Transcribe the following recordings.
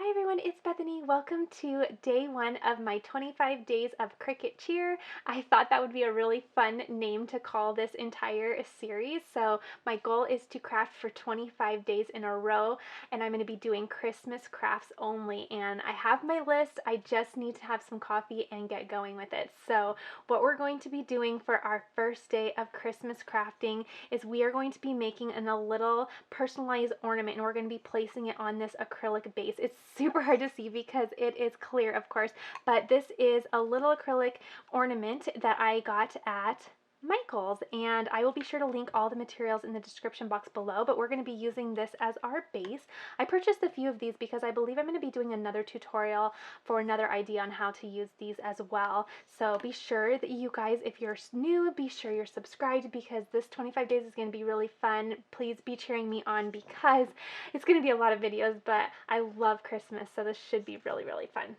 Hi everyone, it's Bethany. Welcome to day one of my 25 days of Cricut cheer. I thought that would be a really fun name to call this entire series. So my goal is to craft for 25 days in a row, and I'm going to be doing Christmas crafts only. And I have my list. I just need to have some coffee and get going with it. So what we're going to be doing for our first day of Christmas crafting is we are going to be making a little personalized ornament, and we're going to be placing it on this acrylic base. It's super hard to see because it is clear, of course, but this is a little acrylic ornament that I got at Michael's, and I will be sure to link all the materials in the description box below, but we're going to be using this as our base. I purchased a few of these because I believe I'm going to be doing another tutorial for another idea on how to use these as well. So be sure that you guys, if you're new, be sure you're subscribed because this 25 days is going to be really fun. Please be cheering me on because it's going to be a lot of videos, but I love Christmas, so this should be really, really fun.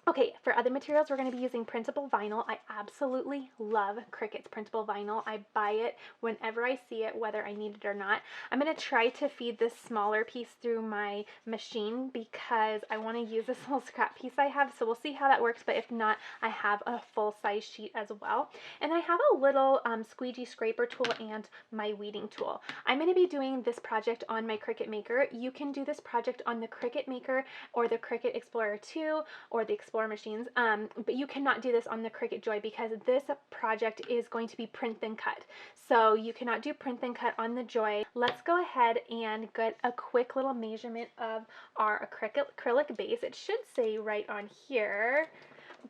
Okay, for other materials, we're going to be using printable vinyl. I absolutely love Cricut's printable vinyl. I buy it whenever I see it, whether I need it or not. I'm going to try to feed this smaller piece through my machine because I want to use this little scrap piece I have, so we'll see how that works, but if not, I have a full-size sheet as well. And I have a little squeegee scraper tool and my weeding tool. I'm going to be doing this project on my Cricut Maker. You can do this project on the Cricut Maker or the Cricut Explorer 2 or the Explorer machines, but you cannot do this on the Cricut Joy because this project is going to be print then cut. So you cannot do print then cut on the Joy. Let's go ahead and get a quick little measurement of our acrylic base. It should say right on here,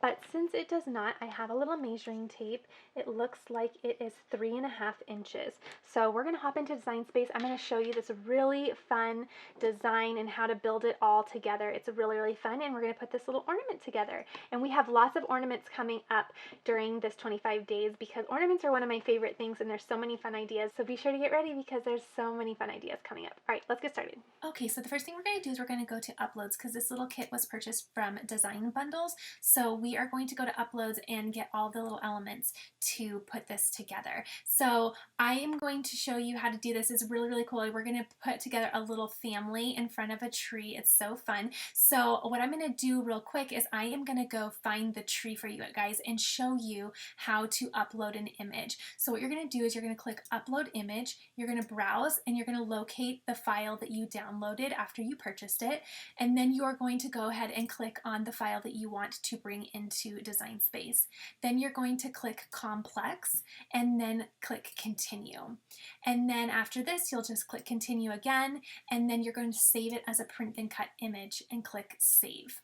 but since it does not, I have a little measuring tape. It looks like it is 3.5 inches. So we're going to hop into Design Space. I'm going to show you this really fun design and how to build it all together. It's really, really fun, and we're going to put this little ornament together. And we have lots of ornaments coming up during this 25 days because ornaments are one of my favorite things, and there's so many fun ideas. So be sure to get ready because there's so many fun ideas coming up. All right, let's get started. Okay, so the first thing we're going to do is we're going to go to Uploads because this little kit was purchased from Design Bundles. So we are going to go to Uploads and get all the little elements to put this together. So I am going to show you how to do this. It's really, really cool. We're going to put together a little family in front of a tree. It's so fun. So what I'm going to do real quick is I am going to go find the tree for you guys and show you how to upload an image. So what you're going to do is you're going to click Upload Image. You're going to browse and you're going to locate the file that you downloaded after you purchased it, and then you're going to go ahead and click on the file that you want to bring into Design Space. Then you're going to click Complex and then click Continue. And then after this, you'll just click Continue again, and then you're going to save it as a print and cut image and click Save.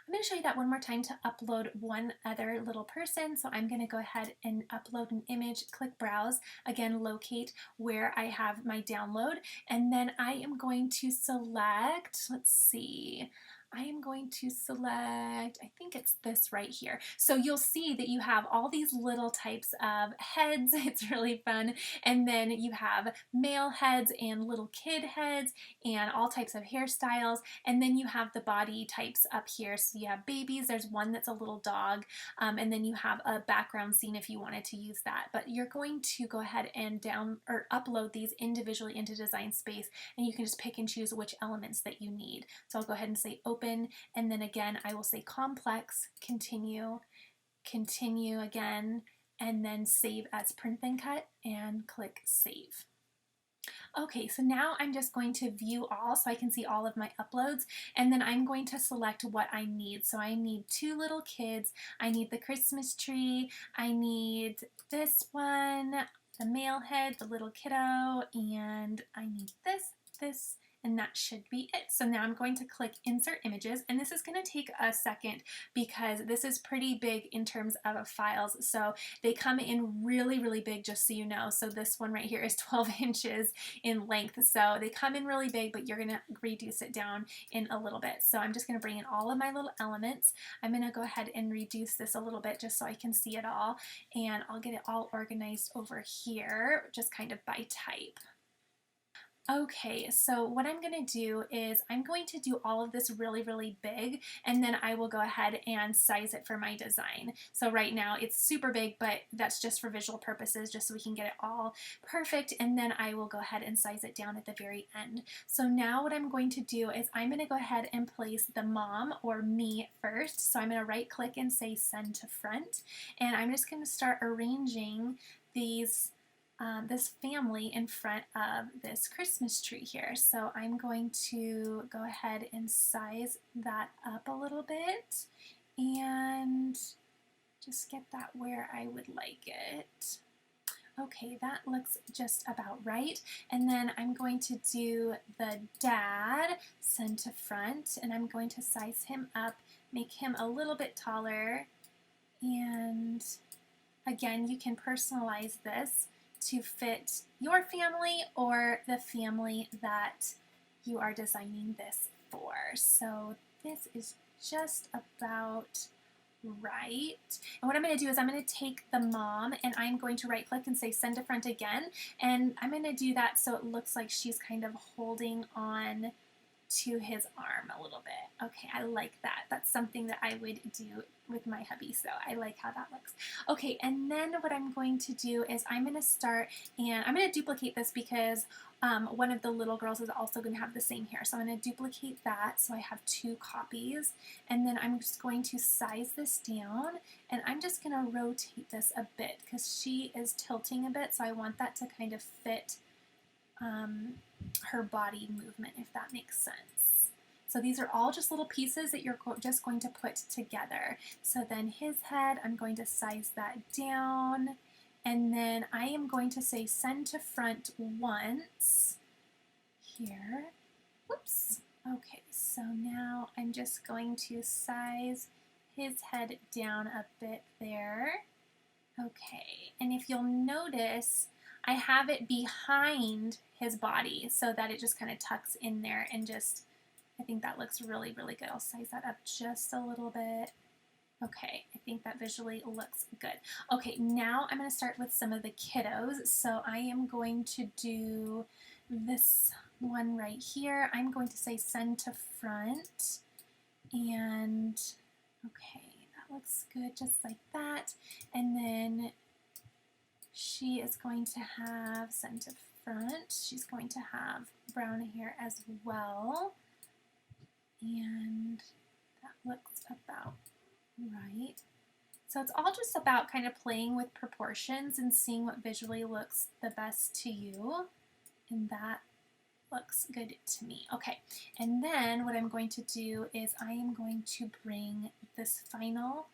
I'm going to show you that one more time to upload one other little person. So I'm going to go ahead and upload an image, click Browse, again locate where I have my download, and then I am going to select, let's see, I am going to select, I think it's this right here. So you'll see that you have all these little types of heads. It's really fun. And then you have male heads and little kid heads and all types of hairstyles. And then you have the body types up here. So you have babies. There's one that's a little dog. And then you have a background scene if you wanted to use that. But you're going to go ahead and upload these individually into Design Space, and you can just pick and choose which elements that you need. So I'll go ahead and say Open. And then again, I will say Complex, Continue, Continue again, and then Save as Print Then Cut, and click Save. Okay, so now I'm just going to view all so I can see all of my uploads, and then I'm going to select what I need. So I need two little kids, I need the Christmas tree, I need this one, the male head, the little kiddo, and I need this, and that should be it. So now I'm going to click Insert Images, and this is going to take a second because this is pretty big in terms of files. So they come in really, really big, just so you know. So this one right here is 12 inches in length. So they come in really big, but you're going to reduce it down in a little bit. So I'm just going to bring in all of my little elements. I'm going to go ahead and reduce this a little bit just so I can see it all, and I'll get it all organized over here, just kind of by type. Okay, so what I'm going to do is I'm going to do all of this really, really big, and then I will go ahead and size it for my design. So right now it's super big, but that's just for visual purposes, just so we can get it all perfect, and then I will go ahead and size it down at the very end. So now what I'm going to do is I'm going to go ahead and place the mom or me first. So I'm going to right click and say send to front, and I'm just going to start arranging these this family in front of this Christmas tree here. So I'm going to go ahead and size that up a little bit and just get that where I would like it. Okay, that looks just about right. And then I'm going to do the dad, send to front, and I'm going to size him up, make him a little bit taller, and again, you can personalize this to fit your family or the family that you are designing this for. So this is just about right. And what I'm going to do is I'm going to take the mom and I'm going to right click and say send to front again. And I'm going to do that so it looks like she's kind of holding on to his arm a little bit. Okay, I like that. That's something that I would do with my hubby, so I like how that looks. Okay, and then what I'm going to do is I'm going to start, and I'm going to duplicate this because one of the little girls is also going to have the same hair. So I'm going to duplicate that so I have 2 copies, and then I'm just going to size this down, and I'm just going to rotate this a bit because she is tilting a bit, so I want that to kind of fit her body movement, if that makes sense. So these are all just little pieces that you're just going to put together. So then his head, I'm going to size that down, and then I am going to say send to front once here. Whoops. Okay, so now I'm just going to size his head down a bit there. Okay, and if you'll notice, I have it behind his body so that it just kind of tucks in there, and just, I think that looks really, really good. I'll size that up just a little bit. Okay, I think that visually looks good. Okay, now I'm going to start with some of the kiddos. So I am going to do this one right here. I'm going to say send to front, and okay, that looks good just like that. And then she is going to have send to front. She's going to have brown hair as well. And that looks about right. So it's all just about kind of playing with proportions and seeing what visually looks the best to you. And that looks good to me. Okay, and then what I'm going to do is I am going to bring this final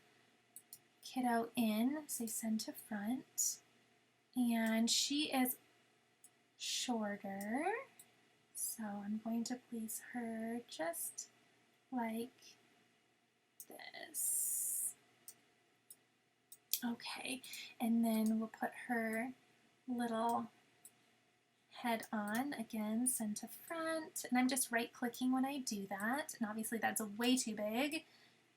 kiddo in, say send to front. And she is shorter, so I'm going to place her just like this. Okay, and then we'll put her little head on, again, send to front, and I'm just right clicking when I do that, and obviously that's way too big,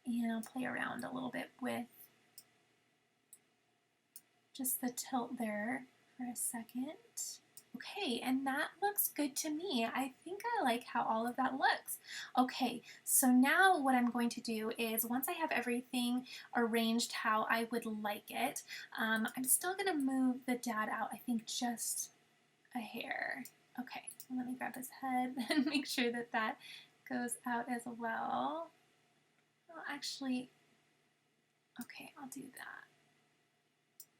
and I'll play around a little bit with just the tilt there for a second. Okay, and that looks good to me. I think I like how all of that looks. Okay, so now what I'm going to do is once I have everything arranged how I would like it, I'm still going to move the dad out, I think just a hair. Okay, let me grab his head and make sure that that goes out as well. Well, actually, okay, I'll do that.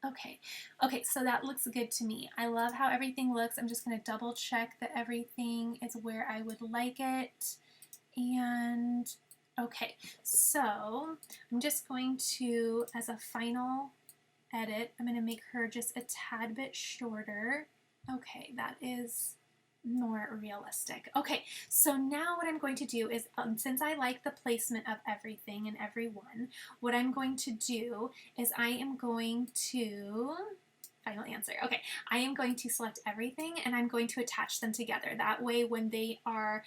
Okay, so that looks good to me. I love how everything looks. I'm just going to double check that everything is where I would like it. And okay, so I'm just going to, as a final edit, I'm going to make her just a tad bit shorter. Okay, that is more realistic. Okay, so now what I'm going to do is, since I like the placement of everything and everyone, what I'm going to do is I am going to, final answer, okay, I am going to select everything and I'm going to attach them together. That way when they are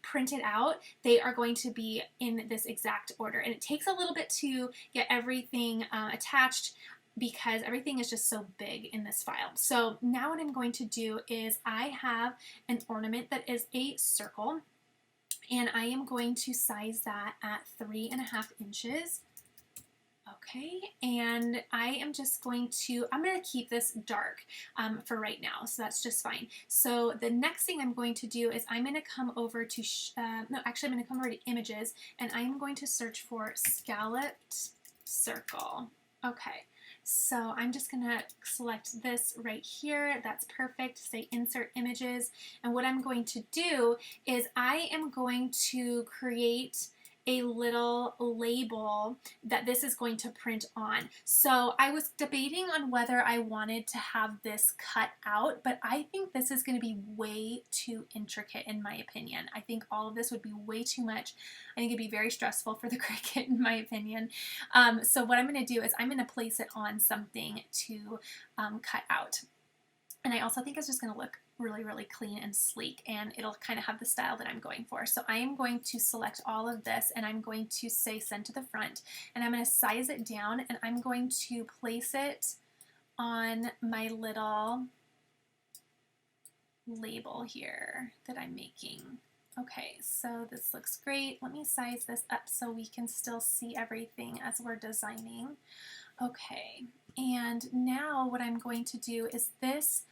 printed out, they are going to be in this exact order. And it takes a little bit to get everything attached. because everything is just so big in this file. So now what I'm going to do is I have an ornament that is a circle, and I am going to size that at 3.5 inches. Okay, and I am just going to, I'm going to keep this dark for right now, so that's just fine. So the next thing I'm going to do is I'm going to come over to, no, actually I'm going to come over to images, and I'm going to search for scalloped circle. Okay, so I'm just going to select this right here. That's perfect. Say insert images, and what I'm going to do is I am going to create a little label that this is going to print on. So I was debating on whether I wanted to have this cut out, but I think this is going to be way too intricate in my opinion. I think all of this would be way too much. I think it'd be very stressful for the Cricut in my opinion. So what I'm going to do is I'm going to place it on something to cut out. And I also think it's just going to look really, really clean and sleek, and it'll kind of have the style that I'm going for. So I am going to select all of this, and I'm going to say send to the front, and I'm going to size it down, and I'm going to place it on my little label here that I'm making. Okay, so this looks great. Let me size this up so we can still see everything as we're designing. Okay, and now what I'm going to do is this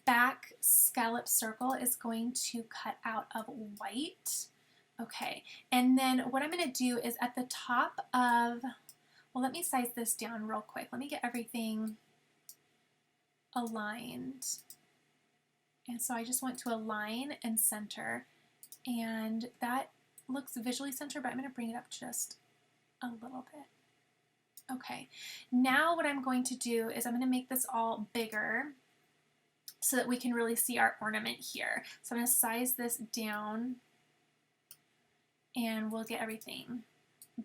back scallop circle is going to cut out of white. Okay, and then what I'm going to do is at the top of, well, let me size this down real quick. Let me get everything aligned. And so I just want to align and center, and that looks visually centered, but I'm going to bring it up just a little bit. Okay, now what I'm going to do is I'm going to make this all bigger so that we can really see our ornament here. So I'm going to size this down, and we'll get everything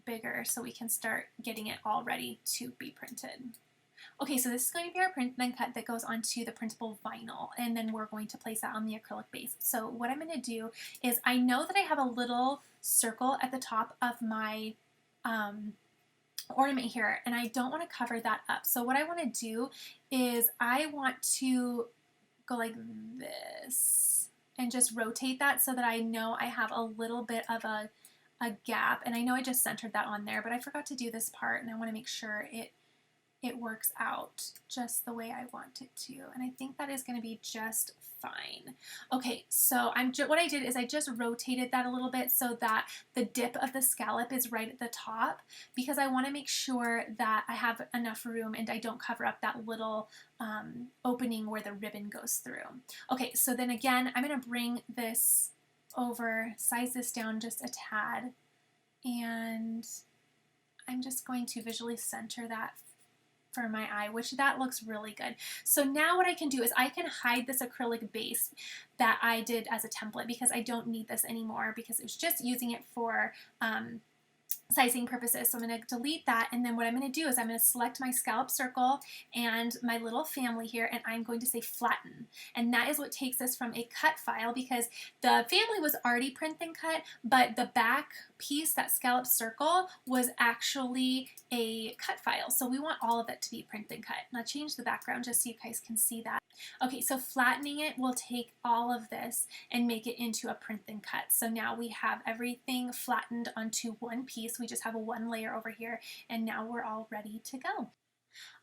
bigger so we can start getting it all ready to be printed. Okay, so this is going to be our print and then cut that goes onto the printable vinyl, and then we're going to place that on the acrylic base. So what I'm going to do is I know that I have a little circle at the top of my ornament here, and I don't want to cover that up. So what I want to do is I want to go like this and just rotate that so that I know I have a little bit of a gap, and I know I just centered that on there, but I forgot to do this part, and I want to make sure it works out just the way I want it to, and I think that is going to be just fine. Okay, so what I did is I just rotated that a little bit so that the dip of the scallop is right at the top, because I want to make sure that I have enough room and I don't cover up that little opening where the ribbon goes through. Okay, so then again, I'm going to bring this over, size this down just a tad, and I'm just going to visually center that for my eye, which that looks really good. So now what I can do is I can hide this acrylic base that I did as a template, because I don't need this anymore because it was just using it for sizing purposes. So I'm going to delete that, and then what I'm going to do is I'm going to select my scallop circle and my little family here, and I'm going to say flatten, and that is what takes us from a cut file, because the family was already print and cut, but the back piece, that scallop circle, was actually a cut file, so we want all of it to be print and cut. And I'll change the background just so you guys can see that. Okay, so flattening it will take all of this and make it into a print and cut. So now we have everything flattened onto one piece. We just have a one layer over here, and now we're all ready to go.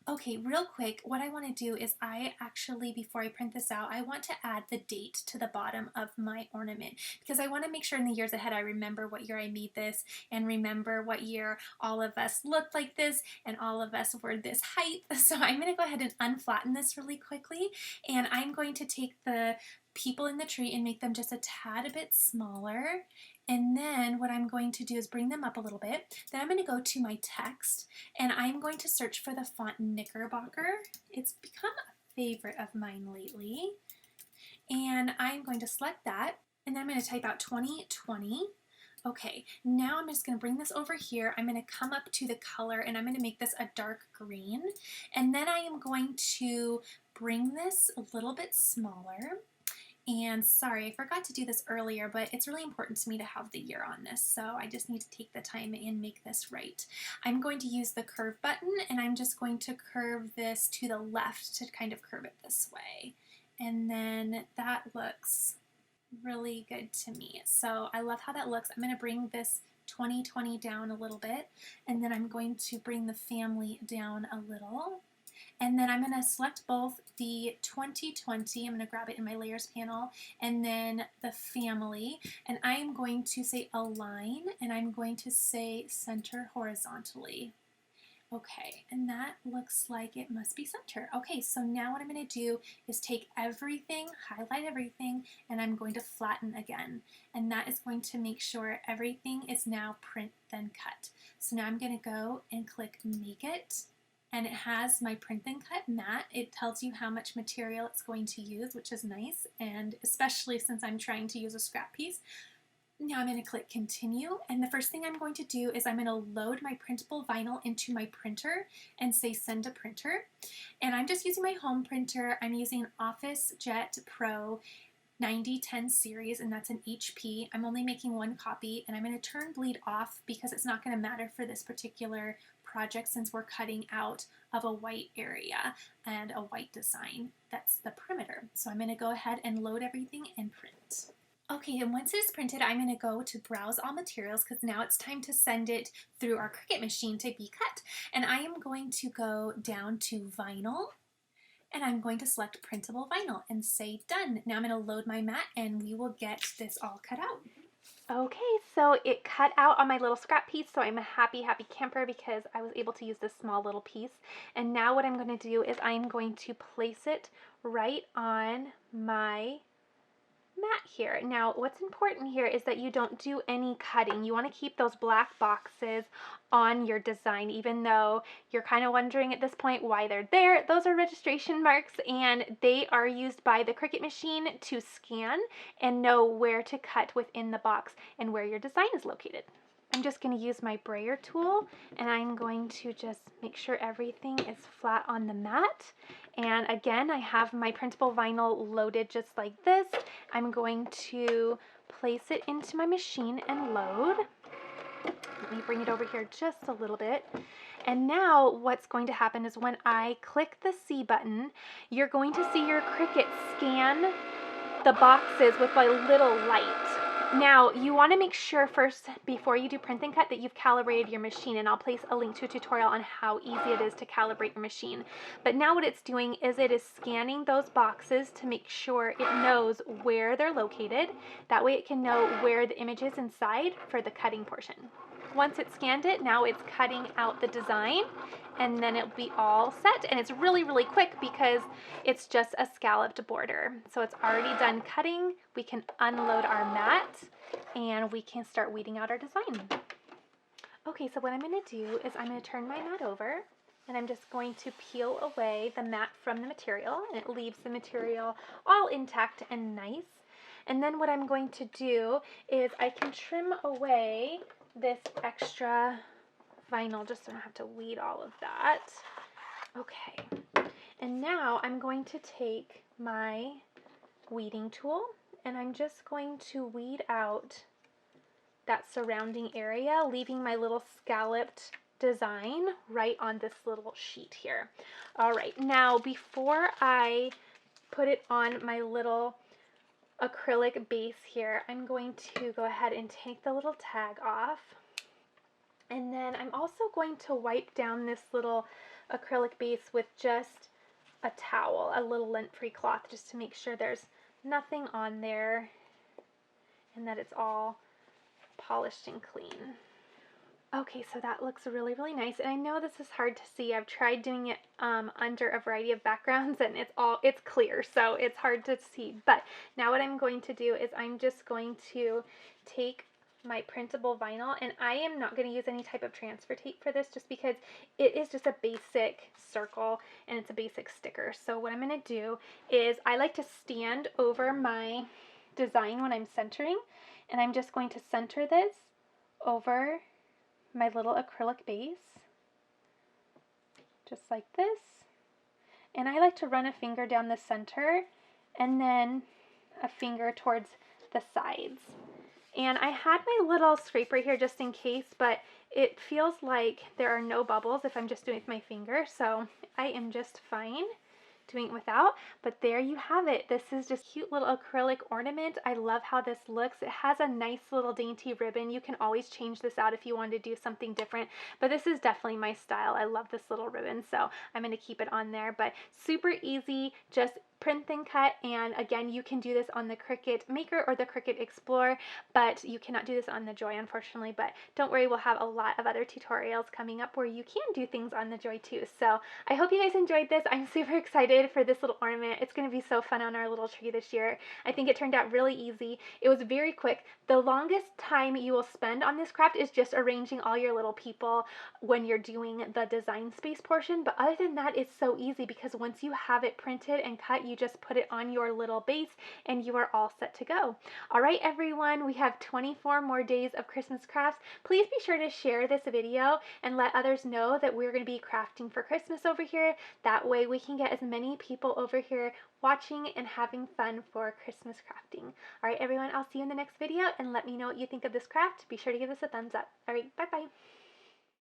Okay, real quick, what I want to do is I actually, before I print this out, I want to add the date to the bottom of my ornament, because I want to make sure in the years ahead I remember what year I made this, and remember what year all of us looked like this and all of us were this height. So I'm going to go ahead and unflatten this really quickly, and I'm going to take the people in the tree and make them just a tad bit smaller. And then what I'm going to do is bring them up a little bit. Then I'm going to go to my text, and I'm going to search for the font Knickerbocker. It's become a favorite of mine lately. And I'm going to select that, and then I'm going to type out 2020. Okay, now I'm just going to bring this over here. I'm going to come up to the color, and I'm going to make this a dark green. And then I am going to bring this a little bit smaller. And sorry, I forgot to do this earlier, but it's really important to me to have the year on this, so I just need to take the time and make this right. I'm going to use the curve button, and I'm just going to curve this to the left to kind of curve it this way. And then that looks really good to me. So I love how that looks. I'm going to bring this 2020 down a little bit, and then I'm going to bring the family down a little. And then I'm going to select both the 2020, I'm going to grab it in my layers panel, and then the family, and I'm going to say align, and I'm going to say center horizontally. Okay, and that looks like it must be center. Okay, so now what I'm going to do is take everything, highlight everything, and I'm going to flatten again. And that is going to make sure everything is now print then cut. So now I'm going to go and click make it, and it has my print then cut mat. It tells you how much material it's going to use, which is nice, and especially since I'm trying to use a scrap piece. Now I'm going to click continue, and the first thing I'm going to do is I'm going to load my printable vinyl into my printer and say send to printer. And I'm just using my home printer. I'm using Office Jet Pro 9010 series, and that's an HP. I'm only making one copy, and I'm going to turn bleed off because it's not going to matter for this particular project since we're cutting out of a white area and a white design. That's the perimeter. So I'm going to go ahead and load everything and print. Okay, and once it is printed, I'm going to go to Browse All Materials because now it's time to send it through our Cricut machine to be cut. And I am going to go down to Vinyl, and I'm going to select Printable Vinyl and say Done. Now I'm going to load my mat, and we will get this all cut out. Okay, so it cut out on my little scrap piece, so I'm a happy, happy camper because I was able to use this small little piece. And now what I'm going to do is I'm going to place it right on my mat here. Now, what's important here is that you don't do any cutting. You want to keep those black boxes on your design, even though you're kind of wondering at this point why they're there. Those are registration marks, and they are used by the Cricut machine to scan and know where to cut within the box and where your design is located. I'm just going to use my brayer tool, and I'm going to just make sure everything is flat on the mat. And again, I have my printable vinyl loaded just like this. I'm going to place it into my machine and load. Let me bring it over here just a little bit. And now what's going to happen is when I click the C button, you're going to see your Cricut scan the boxes with a little light. Now, you want to make sure first, before you do print and cut, that you've calibrated your machine, and I'll place a link to a tutorial on how easy it is to calibrate your machine. But now what it's doing is it is scanning those boxes to make sure it knows where they're located. That way it can know where the image is inside for the cutting portion. Once it's scanned it, now it's cutting out the design, and then it'll be all set. And it's really, really quick because it's just a scalloped border. So it's already done cutting. We can unload our mat, and we can start weeding out our design. Okay, so what I'm going to do is I'm going to turn my mat over, and I'm just going to peel away the mat from the material, and it leaves the material all intact and nice. And then what I'm going to do is I can trim away this extra vinyl just so I don't have to weed all of that. Okay, and now I'm going to take my weeding tool, and I'm just going to weed out that surrounding area, leaving my little scalloped design right on this little sheet here. All right, now before I put it on my little acrylic base here, I'm going to go ahead and take the little tag off. And then I'm also going to wipe down this little acrylic base with just a towel, a little lint-free cloth, just to make sure there's nothing on there and that it's all polished and clean. Okay, so that looks really, really nice. And I know this is hard to see. I've tried doing it under a variety of backgrounds, and it's clear, so it's hard to see. But now what I'm going to do is I'm just going to take my printable vinyl, and I am not going to use any type of transfer tape for this just because it is just a basic circle and it's a basic sticker. So what I'm going to do is I like to stand over my design when I'm centering, and I'm just going to center this over my little acrylic base, just like this. And I like to run a finger down the center, and then a finger towards the sides. And I had my little scraper here just in case, but it feels like there are no bubbles if I'm just doing it with my finger, so I am just fine doing it without. But there you have it. This is just a cute little acrylic ornament. I love how this looks. It has a nice little dainty ribbon. You can always change this out if you want to do something different, but this is definitely my style. I love this little ribbon, so I'm going to keep it on there. But super easy, just print then cut, and again, you can do this on the Cricut Maker or the Cricut Explorer, but you cannot do this on the Joy, unfortunately. But don't worry, we'll have a lot of other tutorials coming up where you can do things on the Joy too. So I hope you guys enjoyed this. I'm super excited for this little ornament. It's going to be so fun on our little tree this year. I think it turned out really easy. It was very quick. The longest time you will spend on this craft is just arranging all your little people when you're doing the design space portion, but other than that, it's so easy because once you have it printed and cut, you just put it on your little base and you are all set to go. All right, everyone, we have 24 more days of Christmas crafts. Please be sure to share this video and let others know that we're going to be crafting for Christmas over here. That way we can get as many people over here watching and having fun for Christmas crafting. All right, everyone, I'll see you in the next video, and let me know what you think of this craft. Be sure to give us a thumbs up. All right, bye-bye.